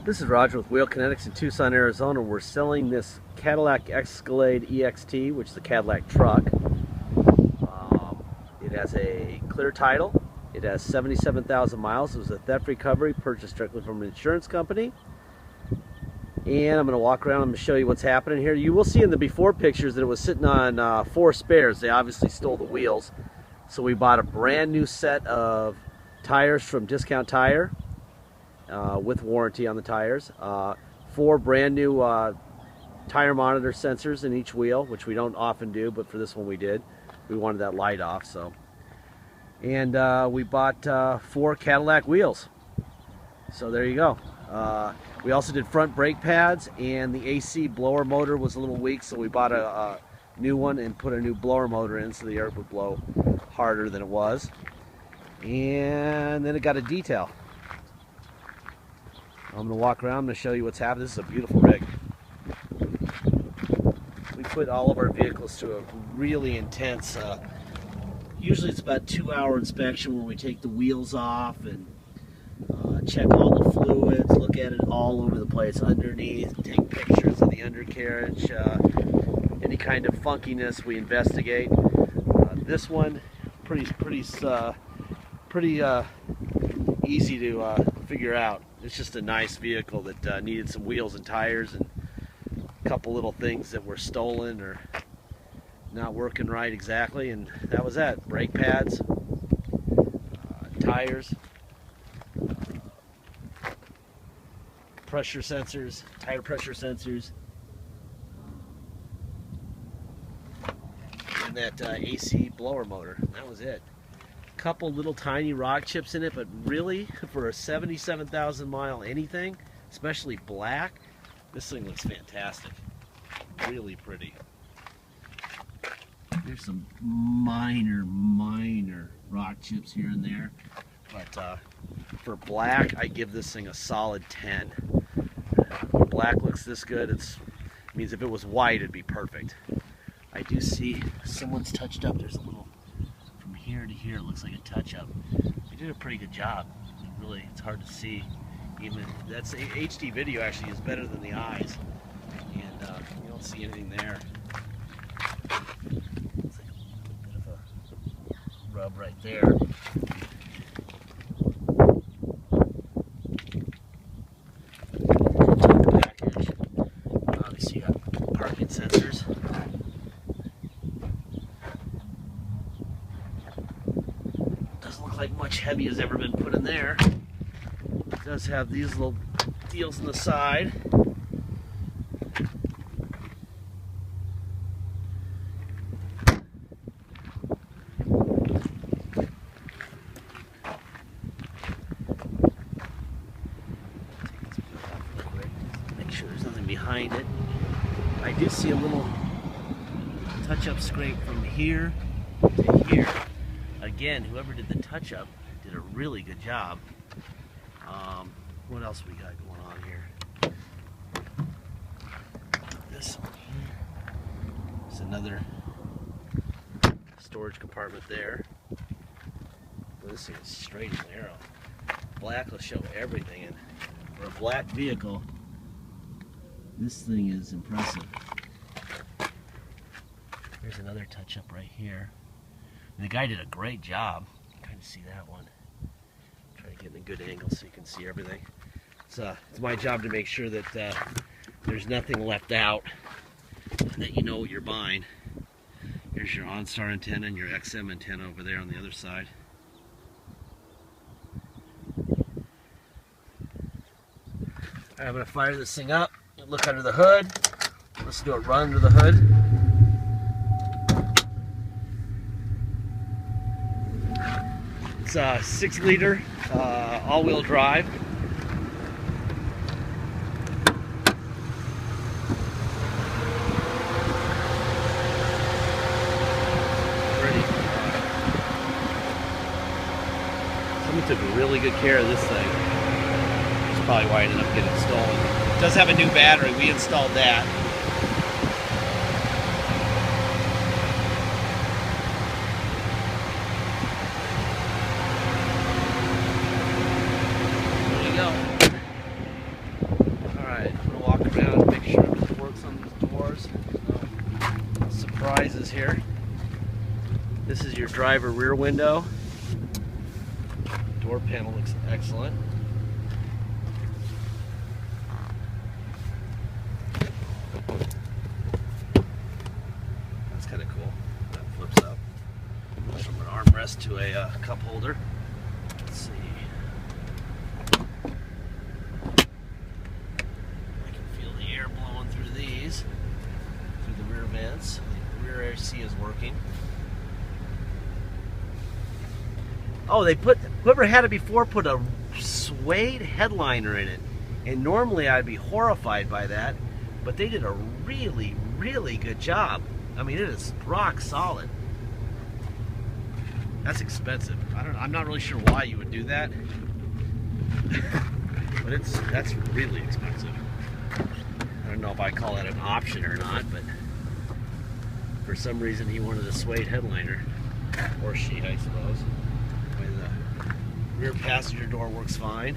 This is Roger with Wheel Kinetics in Tucson, Arizona. We're selling this Cadillac Escalade EXT, which is a Cadillac truck. It has a clear title. It has 77,000 miles. It was a theft recovery purchased directly from an insurance company. And I'm going to walk around and show you what's happening here. You will see in the before pictures that it was sitting on 4 spares. They obviously stole the wheels. So we bought a brand new set of tires from Discount Tire. With warranty on the tires, 4 brand new tire monitor sensors in each wheel, which we don't often do, but for this one we did. We wanted that light off, so. And we bought 4 Cadillac wheels. So there you go. We also did front brake pads, and the AC blower motor was a little weak, so we bought a new one and put a new blower motor in so the air would blow harder than it was. And then it got a detail. I'm going to walk around, I'm going to show you what's happening. This is a beautiful rig. We put all of our vehicles through a really intense, usually it's about 2-hour inspection where we take the wheels off and check all the fluids, look at it all over the place, underneath, take pictures of the undercarriage, any kind of funkiness we investigate. This one, pretty easy to figure out. It's just a nice vehicle that needed some wheels and tires and a couple little things that were stolen or not working right exactly, and that was that. Brake pads, tires, pressure sensors, tire pressure sensors, and that AC blower motor. That was it. Couple little tiny rock chips in it, but really for a 77,000 mile anything, especially black, this thing looks fantastic. Really pretty. There's some minor rock chips here and there, but for black I give this thing a solid 10. When black looks this good, it means if it was white it'd be perfect. I do see someone's touched up. There's a little here to here, it looks like a touch-up. They did a pretty good job. Really, it's hard to see. Even that's HD video actually is better than the eyes, and you don't see anything there. Looks like a little bit of a rub right there. Package. Obviously, you got parking sensors. Look like much heavy has ever been put in there. It does have these little deals on the side. Make sure there's nothing behind it. I do see a little touch-up scrape from here to here. Again, whoever did the touch-up did a really good job. What else we got going on here? This one here. There's another storage compartment there. Well, this thing is straight and narrow. Black will show everything, and for a black vehicle, this thing is impressive. There's another touch-up right here. And the guy did a great job. Kind of see that one. Try to get in a good angle so you can see everything. It's my job to make sure that there's nothing left out, and that you know what you're buying. Here's your OnStar antenna and your XM antenna over there on the other side. I'm going to fire this thing up, look under the hood. Let's do it run under the hood. It's a 6-liter all-wheel drive. Someone took really good care of this thing. That's probably why I ended up getting stolen. It does have a new battery. We installed that. There you go. driver rear window. Door panel looks excellent. That's kind of cool. That flips up. Goes from an armrest to a cup holder. Let's see. I can feel the air blowing through these, through the rear vents. The rear AC is working. Oh, they put, whoever had it before put a suede headliner in it. And normally I'd be horrified by that, but they did a really, really good job. I mean, it is rock solid. That's expensive. I'm not really sure why you would do that. But that's really expensive. I don't know if I call that an option or not, but for some reason he wanted a suede headliner. Or sheet, I suppose. The rear passenger door works fine.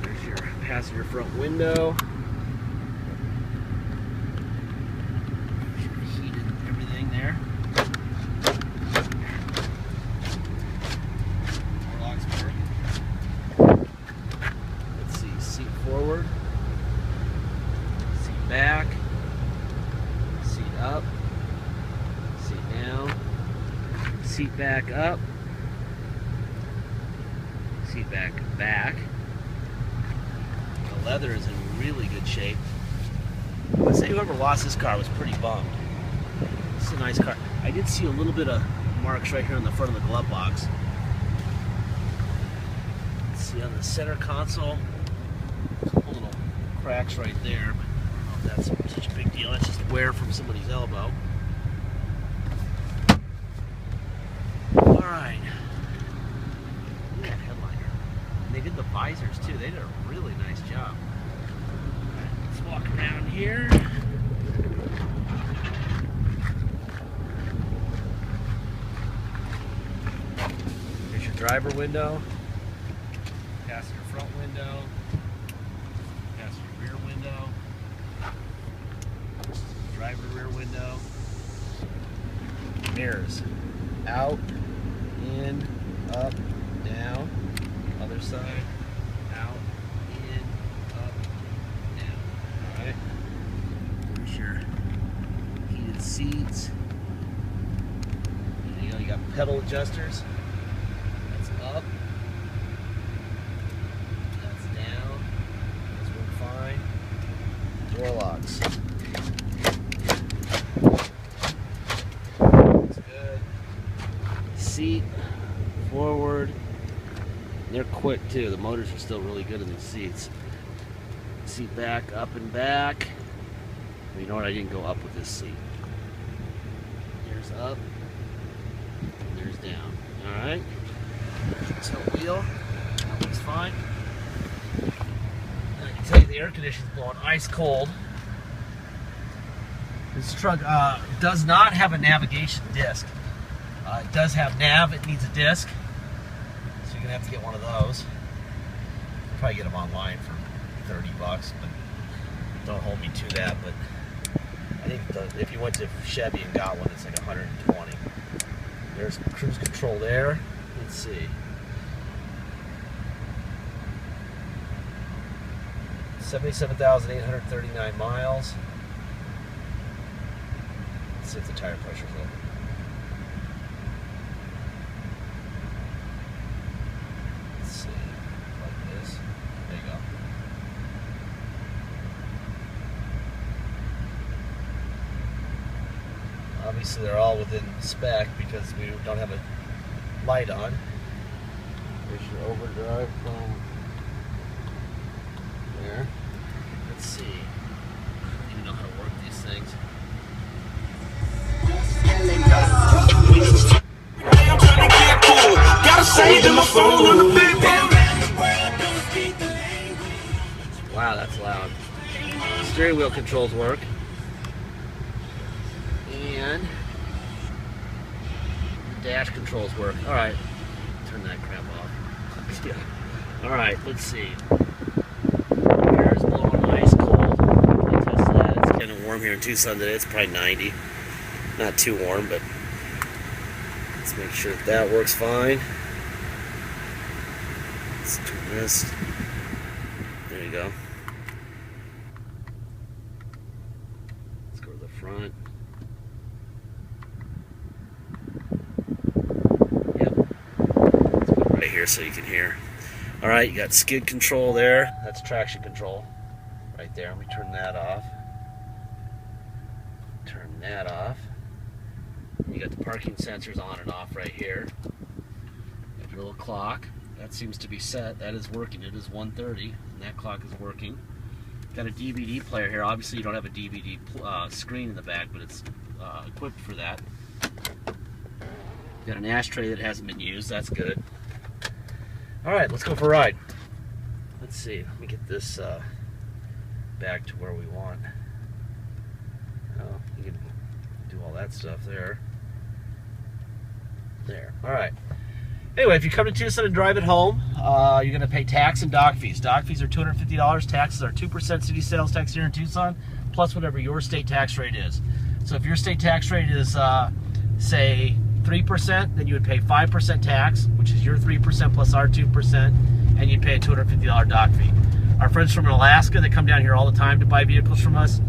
There's your passenger front window. Heated everything there. Door locks work. Let's see, seat forward, seat back. Up, seat down, seat back up, seat back. The leather is in really good shape. I would say whoever lost this car was pretty bummed. This is a nice car. I did see a little bit of marks right here on the front of the glove box. Let's see on the center console, a couple little cracks right there. That's such a big deal. That's just wear from somebody's elbow. Alright. Look at that headliner. And they did the visors too. They did a really nice job. Alright, let's walk around here. Here's your driver window. Passenger front window. Passenger rear window. Driver rear window. Mirrors. Out, in, up, down. Other side. Out, in, up, down. Alright. There's your heated seats. There you go. You got pedal adjusters. That's up. That's down. Those work fine. Door locks. Seat forward. They're quick too. The motors are still really good in these seats. Seat back, up and back. Well, you know what? I didn't go up with this seat. There's up. There's down. All right. Tilt wheel. That looks fine. And I can tell you the air conditioning's blowing ice cold. This truck does not have a navigation disc. It does have nav, it needs a disc, so you're going to have to get one of those. Probably get them online for 30 bucks, but don't hold me to that. But I think if you went to Chevy and got one, it's like 120. There's cruise control there. Let's see. $77,839 miles. Let's see if the tire pressure's up. Obviously they're all within spec because we don't have a light on. There's your overdrive from there. Let's see. I don't even know how to work these things. Wow, that's loud. Steering wheel controls work. And the dash controls work. Alright, turn that crap off. Alright, let's see. Here's warm here in Tucson today. It's probably 90. Not too warm, but let's make sure that works fine. Let's turn this. There you go. Let's go to the front. Yep. Let's put it right here so you can hear. Alright, you got skid control there. That's traction control right there. Let me turn that off. Turn that off. You got the parking sensors on and off right here. You have your little clock. That seems to be set. That is working. It is 1:30, and that clock is working. Got a DVD player here. Obviously, you don't have a DVD screen in the back, but it's equipped for that. Got an ashtray that hasn't been used. That's good. All right, let's go for a ride. Let's see. Let me get this back to where we want. Oh, you can do all that stuff there. There. All right. Anyway, if you come to Tucson and drive it home, you're going to pay tax and dock fees. Dock fees are $250. Taxes are 2% city sales tax here in Tucson, plus whatever your state tax rate is. So if your state tax rate is, say, 3%, then you would pay 5% tax, which is your 3% plus our 2%, and you'd pay a $250 dock fee. Our friends from Alaska that come down here all the time to buy vehicles from us,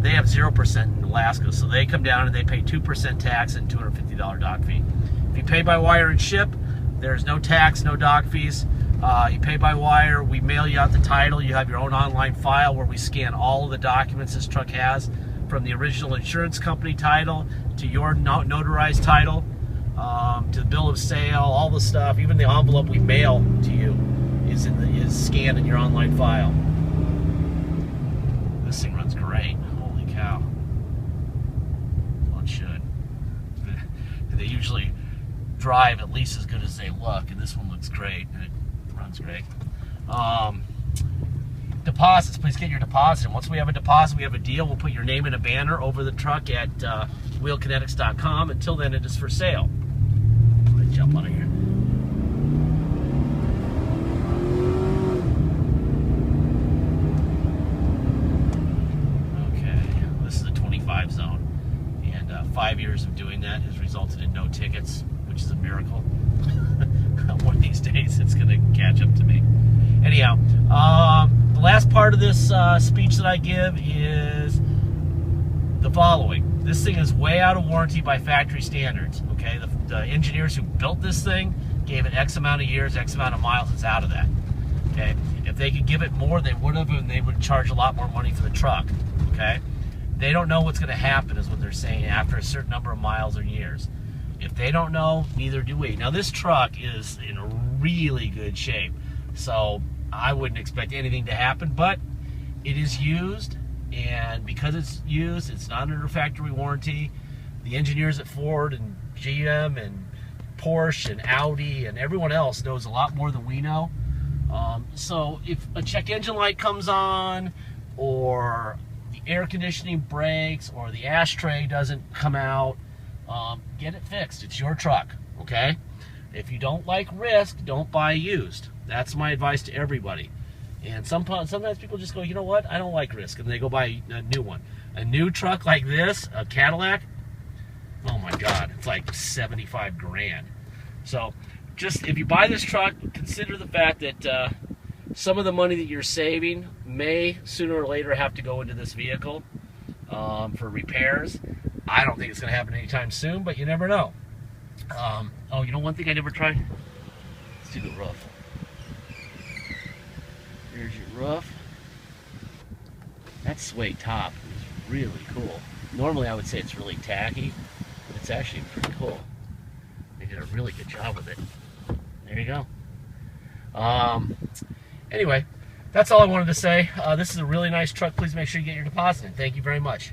they have 0% in Alaska, so they come down and they pay 2% tax and $250 dock fee. If you pay by wire and ship, there's no tax, no dock fees. You pay by wire, we mail you out the title. You have your own online file where we scan all of the documents this truck has, from the original insurance company title to your notarized title, to the bill of sale, all the stuff. Even the envelope we mail to you is scanned in your online file. This thing runs great. Holy cow. Well, it should. They usually drive at least as good as they look, and this one looks great. It runs great. Deposits, please get your deposit. And once we have a deposit, we have a deal. We'll put your name in a banner over the truck at wheelkinetics.com. Until then, it is for sale. Let me jump out of here. Okay, this is a 25 zone, and 5 years of doing that has resulted in no tickets, which is a miracle. One of these days, it's going to catch up to me. Anyhow, the last part of this speech that I give is the following. This thing is way out of warranty by factory standards, okay? The engineers who built this thing gave it X amount of years, X amount of miles. It's out of that, okay? If they could give it more, they would have, and they would charge a lot more money for the truck, okay? They don't know what's going to happen is what they're saying after a certain number of miles or years. If they don't know, neither do we. Now, this truck is in really good shape, so I wouldn't expect anything to happen, but it is used, and because it's used, it's not under factory warranty. The engineers at Ford and GM and Porsche and Audi and everyone else knows a lot more than we know. So if a check engine light comes on, or the air conditioning breaks, or the ashtray doesn't come out, get it fixed. It's your truck, okay? If you don't like risk, don't buy used. That's my advice to everybody. And sometimes people just go, you know what? I don't like risk, and they go buy a new one. A new truck like this, a Cadillac, oh my God, it's like 75 grand. So just, if you buy this truck, consider the fact that some of the money that you're saving may sooner or later have to go into this vehicle for repairs. I don't think it's going to happen anytime soon, but you never know. Oh, you know one thing I never tried? Let's do the roof. Here's your roof. That suede top is really cool. Normally I would say it's really tacky, but it's actually pretty cool. They did a really good job with it. There you go. Anyway, that's all I wanted to say. This is a really nice truck. Please make sure you get your deposit in. Thank you very much.